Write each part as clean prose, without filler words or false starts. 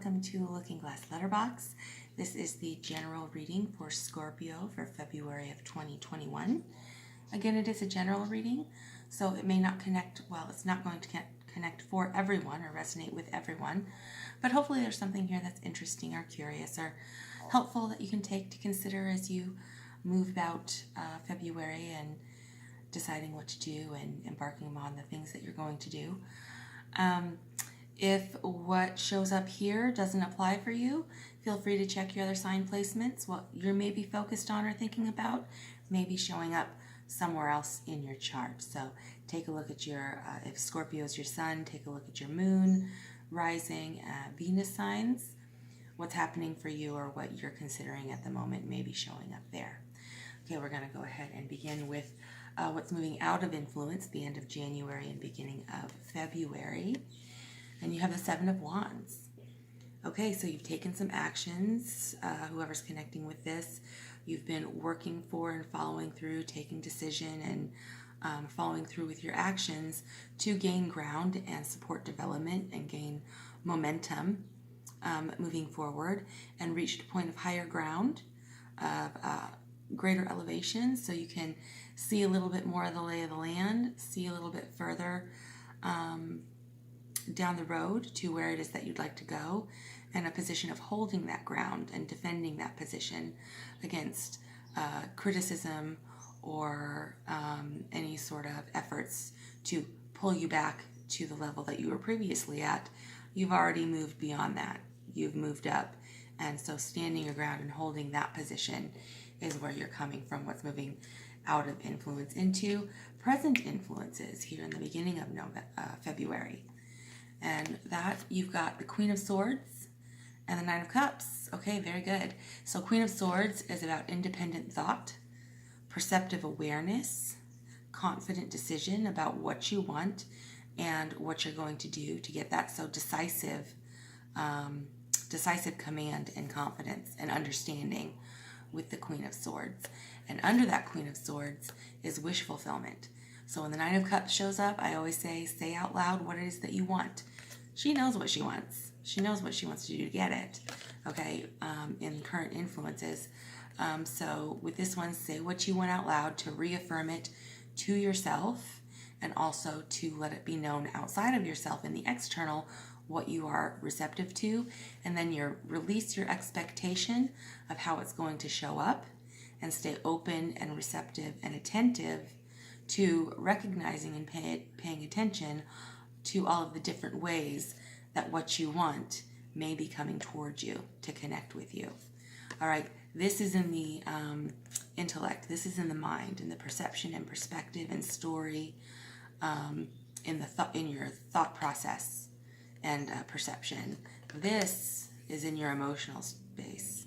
welcome to Looking Glass Letterbox. This is the general reading for Scorpio for February of 2021. Again, it is a general reading, so it may not connect, well, it's not going to connect for everyone or resonate with everyone, but hopefully there's something here that's interesting or curious or helpful that you can take to consider as you move about February and deciding what to do and embarking on the things that you're going to do. If what shows up here doesn't apply for you, feel free to check your other sign placements. What you're maybe focused on or thinking about may be showing up somewhere else in your chart. So take a look at your, if Scorpio is your sun, take a look at your moon, rising, Venus signs. What's happening for you or what you're considering at the moment may be showing up there. Okay, we're going to go ahead and begin with what's moving out of influence, the end of January and beginning of February. And you have the Seven of Wands. Okay, so you've taken some actions, whoever's connecting with this. You've been working for and following through, taking decision and following through with your actions to gain ground and support development and gain momentum moving forward, and reached a point of higher ground, of greater elevation, so you can see a little bit more of the lay of the land, see a little bit further down the road to where it is that you'd like to go, and a position of holding that ground and defending that position against criticism or any sort of efforts to pull you back to the level that you were previously at. You've already moved beyond that. You've moved up, and so standing your ground and holding that position is where you're coming from, what's moving out of influence into present influences here in the beginning of February. And that you've got the Queen of Swords and the Nine of Cups. Okay, very good. So Queen of Swords is about independent thought, perceptive awareness, confident decision about what you want and what you're going to do to get that. So decisive command and confidence and understanding with the Queen of Swords. And under that Queen of Swords is wish fulfillment. So when the Nine of Cups shows up, I always say out loud what it is that you want. She knows what she wants. She knows what she wants to do to get it, okay, in current influences. So with this one, say what you want out loud to reaffirm it to yourself and also to let it be known outside of yourself in the external what you are receptive to, and then you release your expectation of how it's going to show up and stay open and receptive and attentive to recognizing and paying attention to all of the different ways that what you want may be coming towards you to connect with you. All right, this is in the intellect, this is in the mind, in the perception and perspective and story, in your thought process and perception. This is in your emotional space.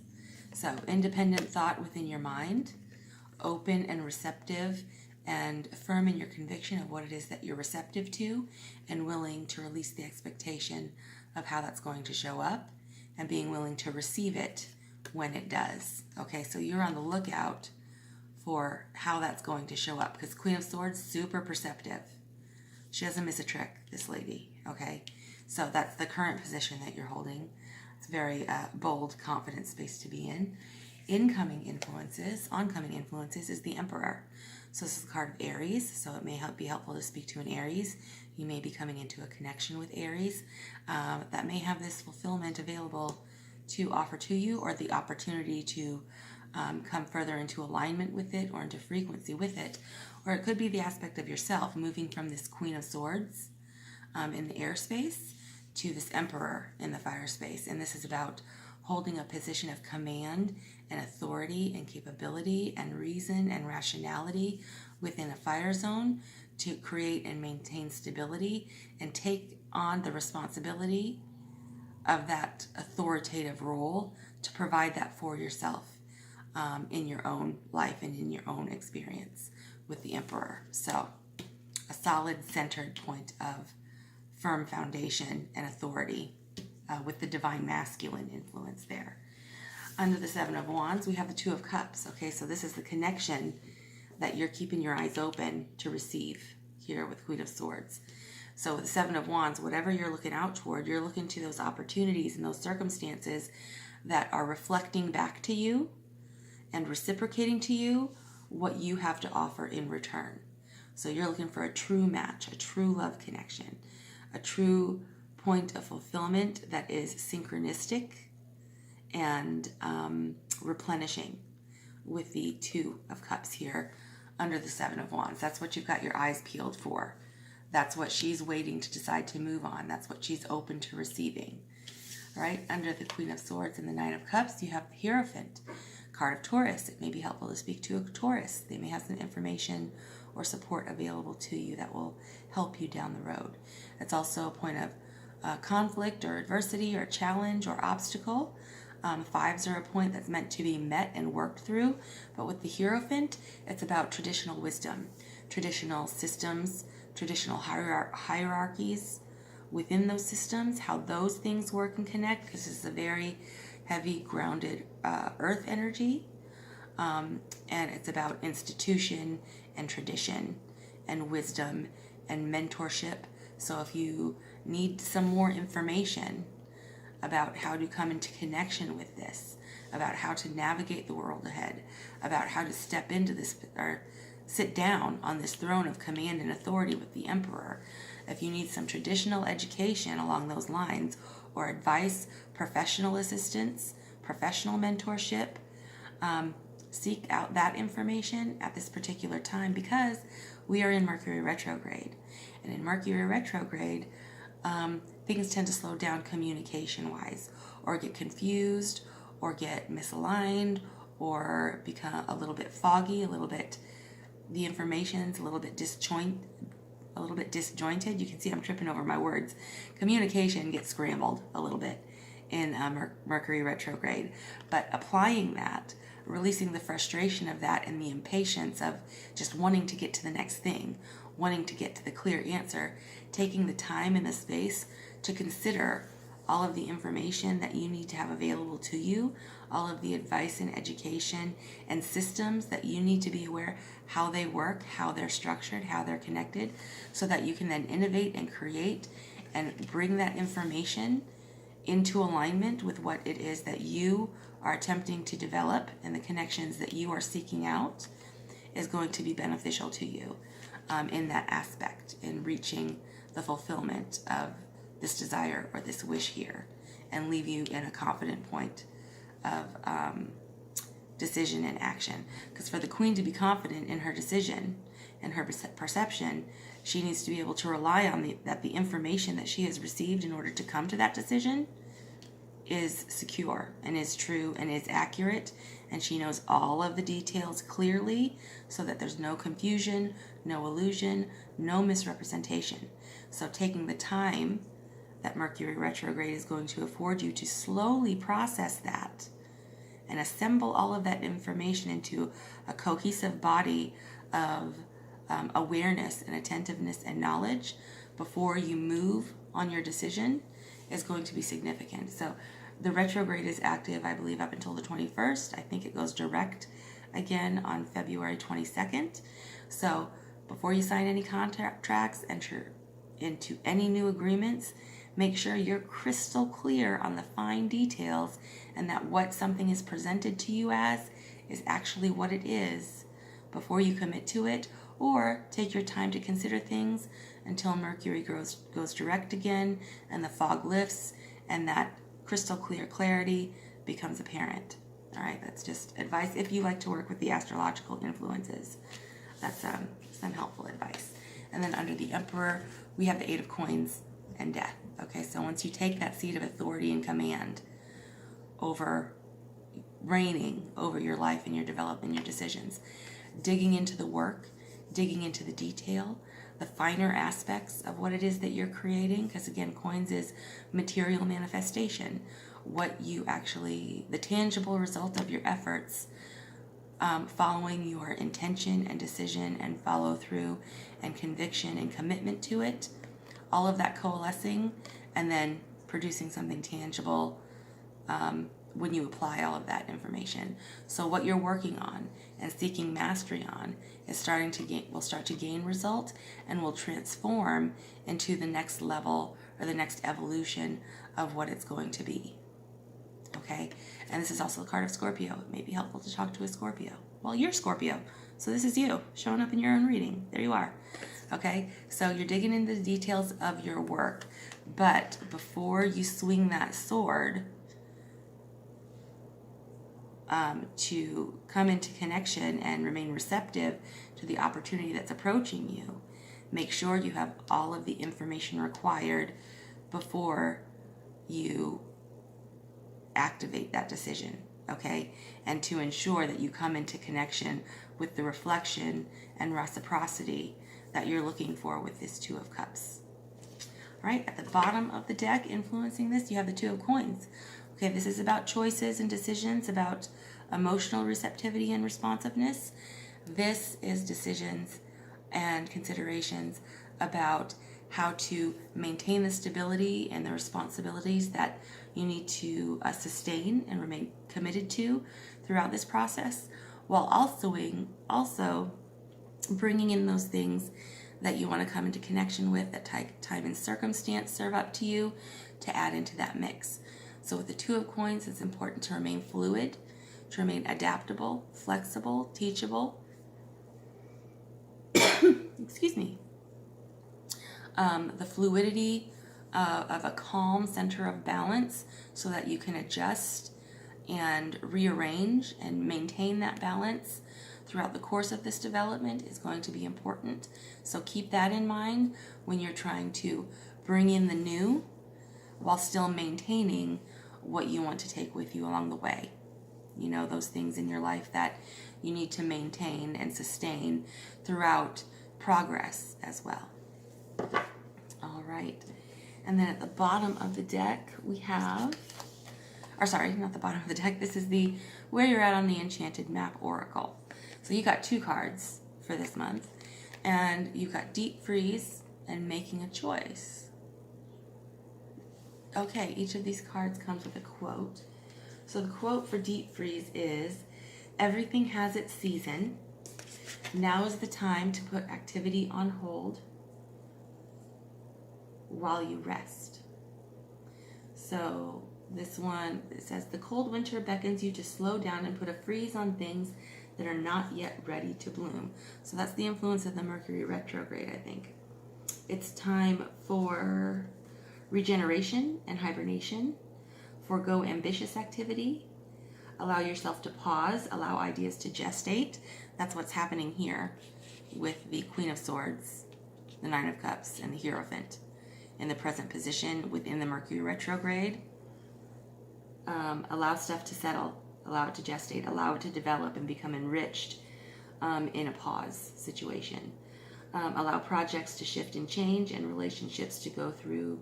So independent thought within your mind, open and receptive and firm in your conviction of what it is that you're receptive to and willing to release the expectation of how that's going to show up and being willing to receive it when it does. Okay, so you're on the lookout for how that's going to show up, because Queen of Swords, super perceptive. She doesn't miss a trick, this lady, okay? So that's the current position that you're holding. It's a very bold, confident space to be in. Oncoming influences is the Emperor. So this is the card of Aries, so it may be helpful to speak to an Aries. You may be coming into a connection with Aries that may have this fulfillment available to offer to you, or the opportunity to come further into alignment with it or into frequency with it. Or it could be the aspect of yourself moving from this Queen of Swords in the air space to this Emperor in the fire space. And this is about holding a position of command and authority and capability and reason and rationality within a fire zone to create and maintain stability and take on the responsibility of that authoritative role to provide that for yourself in your own life and in your own experience with the Emperor. So a solid centered point of firm foundation and authority with the divine masculine influence there. Under the Seven of Wands, we have the Two of Cups. Okay, so this is the connection that you're keeping your eyes open to receive here with Queen of Swords. So with the Seven of Wands, whatever you're looking out toward, you're looking to those opportunities and those circumstances that are reflecting back to you and reciprocating to you what you have to offer in return. So you're looking for a true match, a true love connection, a true point of fulfillment that is synchronistic and replenishing with the Two of Cups here under the Seven of Wands. That's what you've got your eyes peeled for. That's what she's waiting to decide to move on. That's what she's open to receiving. All right, under the Queen of Swords and the Nine of Cups, you have the Hierophant, card of Taurus. It may be helpful to speak to a Taurus. They may have some information or support available to you that will help you down the road. It's also a point of conflict or adversity or challenge or obstacle. Fives are a point that's meant to be met and worked through, but with the Hierophant, it's about traditional wisdom, traditional systems, traditional hierarchies within those systems, how those things work and connect, because this is a very heavy, grounded earth energy, and it's about institution and tradition and wisdom and mentorship. So if you need some more information about how to come into connection with this, about how to navigate the world ahead, about how to step into this or sit down on this throne of command and authority with the Emperor, if you need some traditional education along those lines or advice, professional assistance, professional mentorship, seek out that information at this particular time, because we are in Mercury retrograde. And in Mercury retrograde, things tend to slow down communication-wise, or get confused, or get misaligned, or become a little bit foggy, the information's a little bit disjointed. You can see I'm tripping over my words. Communication gets scrambled a little bit in Mercury retrograde, but applying that, releasing the frustration of that and the impatience of just wanting to get to the next thing, wanting to get to the clear answer, taking the time and the space to consider all of the information that you need to have available to you, all of the advice and education and systems that you need to be aware how they work, how they're structured, how they're connected, so that you can then innovate and create and bring that information into alignment with what it is that you are attempting to develop, and the connections that you are seeking out is going to be beneficial to you in that aspect, in reaching the fulfillment of this desire or this wish here, and leave you in a confident point of decision and action. Because for the Queen to be confident in her decision and her perception, she needs to be able to rely on that the information that she has received in order to come to that decision is secure and is true and is accurate, and she knows all of the details clearly so that there's no confusion, no illusion, no misrepresentation. So taking the time that Mercury retrograde is going to afford you to slowly process that and assemble all of that information into a cohesive body of awareness and attentiveness and knowledge before you move on your decision is going to be significant. So the retrograde is active, I believe, up until the 21st. I think it goes direct again on February 22nd. So before you sign any contracts, enter into any new agreements, make sure you're crystal clear on the fine details and that what something is presented to you as is actually what it is before you commit to it, or take your time to consider things until Mercury goes direct again and the fog lifts and that crystal clear clarity becomes apparent. All right, that's just advice if you like to work with the astrological influences. That's some helpful advice. And then under the Emperor, we have the Eight of Coins and Death. Okay, so once you take that seat of authority and command over reigning over your life and your development, your decisions, digging into the work, digging into the detail, the finer aspects of what it is that you're creating, because again, coins is material manifestation, what you actually, the tangible result of your efforts, following your intention and decision and follow through and conviction and commitment to it, all of that coalescing and then producing something tangible when you apply all of that information. So what you're working on and seeking mastery on is will start to gain result and will transform into the next level or the next evolution of what it's going to be. Okay? And this is also the card of Scorpio. It may be helpful to talk to a Scorpio. Well, you're Scorpio, so this is you showing up in your own reading. There you are. Okay? So you're digging into the details of your work, but before you swing that sword, to come into connection and remain receptive to the opportunity that's approaching you, make sure you have all of the information required before you activate that decision, okay? And to ensure that you come into connection with the reflection and reciprocity that you're looking for with this Two of Cups. All right, at the bottom of the deck, influencing this, you have the Two of Coins. Okay, this is about choices and decisions, about emotional receptivity and responsiveness. This is decisions and considerations about how to maintain the stability and the responsibilities that you need to sustain and remain committed to throughout this process, while also bringing in those things that you want to come into connection with, that time and circumstance serve up to you, to add into that mix. So with the Two of Coins, it's important to remain fluid, to remain adaptable, flexible, teachable. Excuse me. The fluidity of a calm center of balance so that you can adjust and rearrange and maintain that balance throughout the course of this development is going to be important. So keep that in mind when you're trying to bring in the new while still maintaining what you want to take with you along the way. You know, those things in your life that you need to maintain and sustain throughout progress as well. All right. And then at the bottom of the deck, we have, or sorry, not the bottom of the deck. This is the where you're at on the Enchanted Map Oracle. So you got 2 cards for this month, and you got Deep Freeze and Making a Choice. Okay, each of these cards comes with a quote. So the quote for Deep Freeze is, "Everything has its season. Now is the time to put activity on hold while you rest." So this one, it says, "The cold winter beckons you to slow down and put a freeze on things that are not yet ready to bloom." So that's the influence of the Mercury retrograde, I think. It's time for regeneration and hibernation. Forgo ambitious activity. Allow yourself to pause. Allow ideas to gestate. That's what's happening here with the Queen of Swords, the Nine of Cups, and the Hierophant in the present position within the Mercury retrograde. Allow stuff to settle. Allow it to gestate. Allow it to develop and become enriched in a pause situation. Allow projects to shift and change and relationships to go through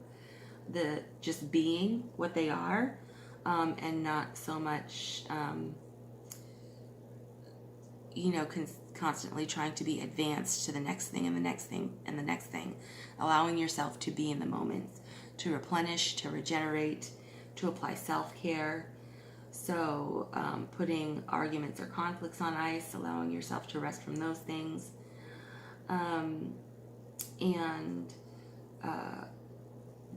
the just being what they are, and not so much constantly trying to be advanced to the next thing and the next thing and the next thing. Allowing yourself to be in the moment, to replenish, to regenerate, to apply self-care. So putting arguments or conflicts on ice, allowing yourself to rest from those things, and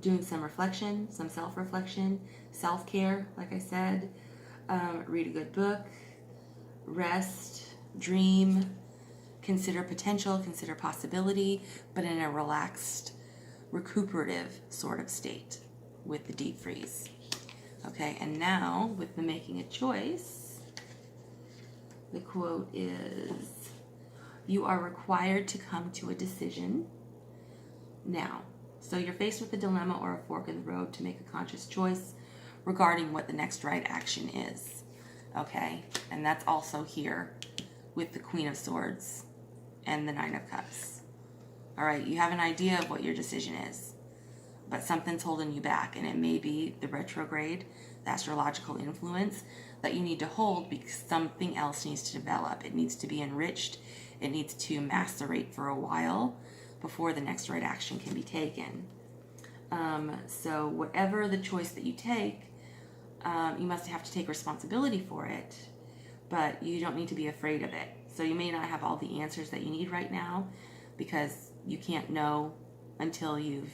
doing some reflection, some self-reflection, self-care, like I said. Read a good book, rest, dream, consider potential, consider possibility, but in a relaxed, recuperative sort of state with the Deep Freeze. Okay, and now with the Making a Choice, the quote is, "You are required to come to a decision now." So you're faced with a dilemma or a fork in the road to make a conscious choice regarding what the next right action is. Okay, and that's also here with the Queen of Swords and the Nine of Cups. All right, you have an idea of what your decision is, but something's holding you back, and it may be the retrograde, the astrological influence that you need to hold because something else needs to develop. It needs to be enriched. It needs to macerate for a while before the next right action can be taken. So whatever the choice that you take, You must have to take responsibility for it, but you don't need to be afraid of it. So you may not have all the answers that you need right now because you can't know until you've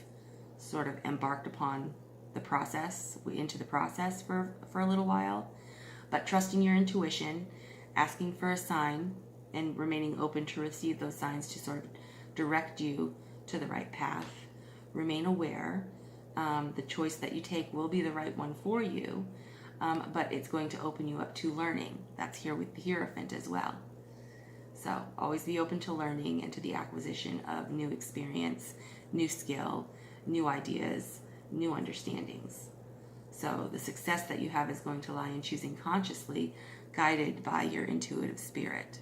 sort of embarked upon the process, into the process for a little while. But trusting your intuition, asking for a sign, and remaining open to receive those signs to sort of direct you to the right path. Remain aware. The choice that you take will be the right one for you, but it's going to open you up to learning. That's here with the Hierophant as well. So always be open to learning and to the acquisition of new experience, new skill, new ideas, new understandings. So the success that you have is going to lie in choosing consciously, guided by your intuitive spirit.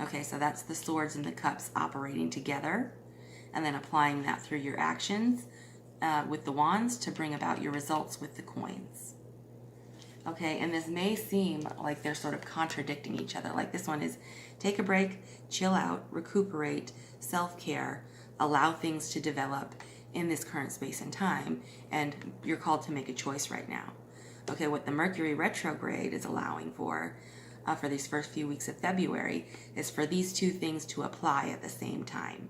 Okay, so that's the Swords and the Cups operating together, and then applying that through your actions with the Wands to bring about your results with the Coins. Okay, and this may seem like they're sort of contradicting each other. Like this one is take a break, chill out, recuperate, self-care, allow things to develop in this current space and time, and you're called to make a choice right now. Okay, what the Mercury retrograde is allowing for these first few weeks of February is for these two things to apply at the same time.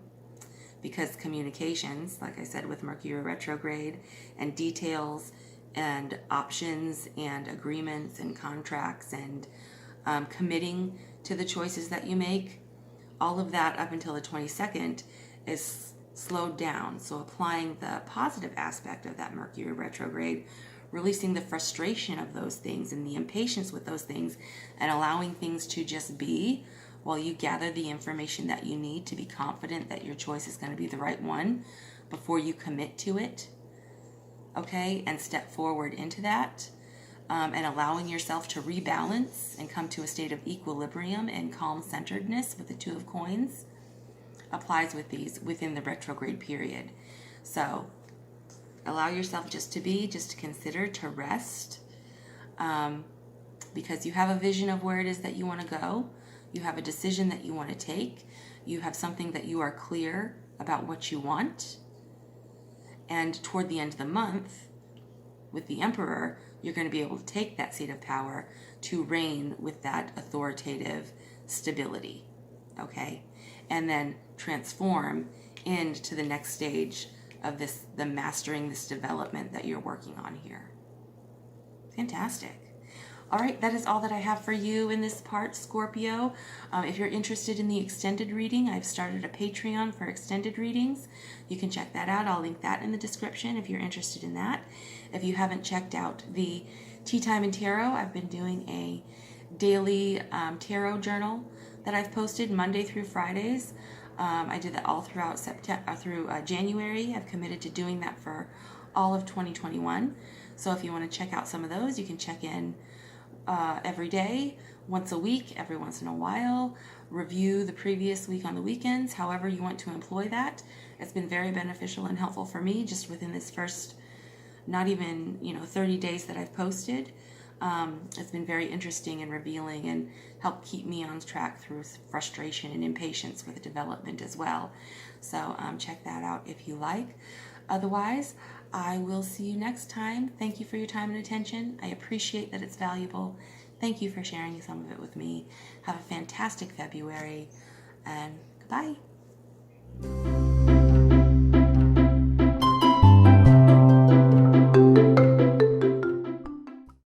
Because communications, like I said, with Mercury retrograde, and details and options and agreements and contracts and committing to the choices that you make, all of that up until the 22nd is slowed down. So applying the positive aspect of that Mercury retrograde, releasing the frustration of those things and the impatience with those things, and allowing things to just be while you gather the information that you need to be confident that your choice is going to be the right one before you commit to it. Okay, and step forward into that, and allowing yourself to rebalance and come to a state of equilibrium and calm centeredness with the Two of Coins applies with these within the retrograde period. So allow yourself just to be, just to consider, to rest, because you have a vision of where it is that you want to go. You have a decision that you want to take. You have something that you are clear about what you want. And toward the end of the month, with the Emperor, you're going to be able to take that seat of power to reign with that authoritative stability, okay? And then transform into the next stage of this, the mastering this development that you're working on here. Fantastic. All right, that is all that I have for you in this part, Scorpio. If you're interested in the extended reading, I've started a Patreon for extended readings. You can check that out. I'll link that in the description if you're interested in that. If you haven't checked out the Tea Time in Tarot, I've been doing a daily tarot journal that I've posted Monday through Fridays. I did that all throughout January. I've committed to doing that for all of 2021. So if you want to check out some of those, you can check in every day, once a week, every once in a while, review the previous week on the weekends, however you want to employ that. It's been very beneficial and helpful for me just within this first, not even 30 days that I've posted. It's been very interesting and revealing and helped keep me on track through frustration and impatience with the development as well. So check that out if you like. Otherwise, I will see you next time. Thank you for your time and attention. I appreciate that it's valuable. Thank you for sharing some of it with me. Have a fantastic February, and goodbye.